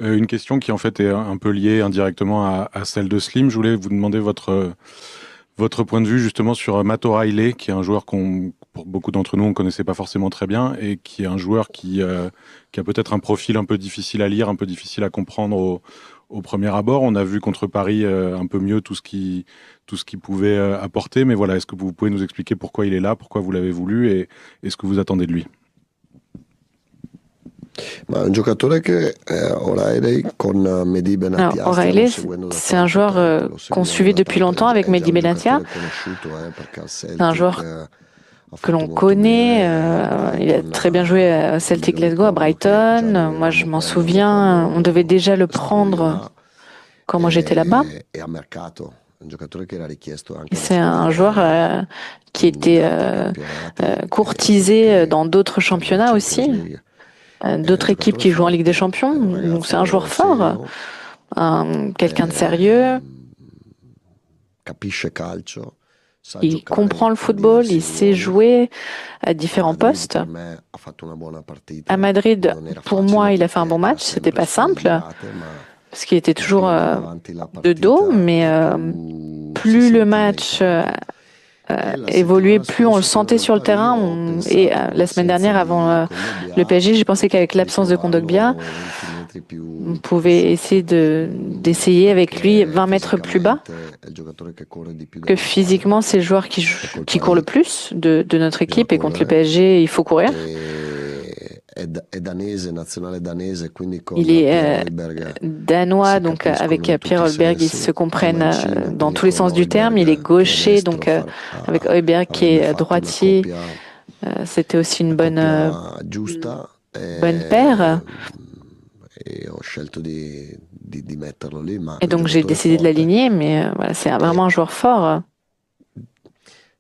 Une question qui en fait est un peu liée indirectement à celle de Slim. Je voulais vous demander votre point de vue justement sur Matt O'Reilly, qui est un joueur pour beaucoup d'entre nous, on ne connaissait pas forcément très bien, et qui est un joueur qui a peut-être un profil un peu difficile à lire, un peu difficile à comprendre au premier abord. On a vu contre Paris un peu mieux tout ce qu'il pouvait apporter, mais voilà, est-ce que vous pouvez nous expliquer pourquoi il est là, pourquoi vous l'avez voulu et ce que vous attendez de lui? Ma un giocatore che O'Reilly con Mehdi Alors, Benatia stiamo O'Reilly, seguendo da c'est un tanto joueur tempo, lo qu'on seguiamo suivait da depuis tanto, longtemps avec è già Mehdi un Benatia. giocatore conosciuto perché al C'est un Celtic joueur ha que fatto l'on molto connaît. bene Il a con très bien joué à il Celtic Glasgow, à Middlesbrough che già Brighton. Moi, je dovevamo m'en prenderlo souviens, on devait quando déjà le stavo io prendre là quand moi j'étais là-bas. e a mercato, un giocatore che era richiesto Et anche da c'est un joueur squadre qui était in altri campionati courtisé dans d'autres fanno la championnats Champions aussi, League. È un d'autres équipes giocatore qui jouent en Ligue des forte, Champions. è un Donc, c'est un joueur ragazzo fort, serio, quelqu'un de sérieux. capisce calcio, sa Il giocare comprend le in football, diversi il sait ruoli. jouer à A différents Madrid postes. per me ha fatto una buona À partita, Madrid, non era pour facile moi, il a fait un perché bon era match. C'était sempre pas sulle simple girate, ma parce qu'il était più toujours andava avanti la de dos, partita mais e più si plus le sentiva in match campo. E la évoluait, settimana plus on le scorsa prima sentait del sur le Paris terrain. ho Et pensato con la semaine l'assenza dernière, avant di le Kondogbia PSG, j'ai pensé qu'avec di l'absence de Kondogbia, provarlo 20 metri on più pouvait essayer sotto, d'essayer avec lui perché 20 mètres plus bas. fisicamente è il giocatore che corre di più Que della squadra physiquement, c'est le joueur e col qui court le Paris plus de notre bisogna équipe. Et contre le correre. PSG, il faut courir. È danese, nazionale danese, quindi Il con est Pierre Højbjerg danois, si donc capiscono avec in Pierre tutti i Højbjerg, ils sensi. se È comprennent mancino, dans quindi tous les con sens du terme. Il est Højbjerg che è gaucher, destro donc avec Højbjerg qui avrebbe est fatto una droitier, c'était aussi une una coppia giusta bonne paire. e ho scelto di metterlo lì, ma Et è un donc j'ai giocatore décidé de forte. l'aligner, mais voilà, c'est vraiment un joueur fort.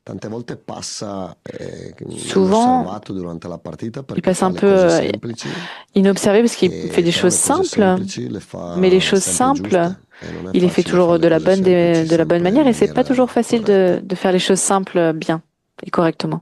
Tante volte passa non l'ho Souvent, osservato durante la partita il perché passe fa un le peu cose semplici inobservé parce qu'il fait e des però choses le cose simples, semplici le mais les fa choses sempre simples, giuste e non è il les fait facile fare toujours le cose semplici de la bonne sempre in manière et c'est pas maniera toujours facile corretta. de faire les choses simples bien et correctement.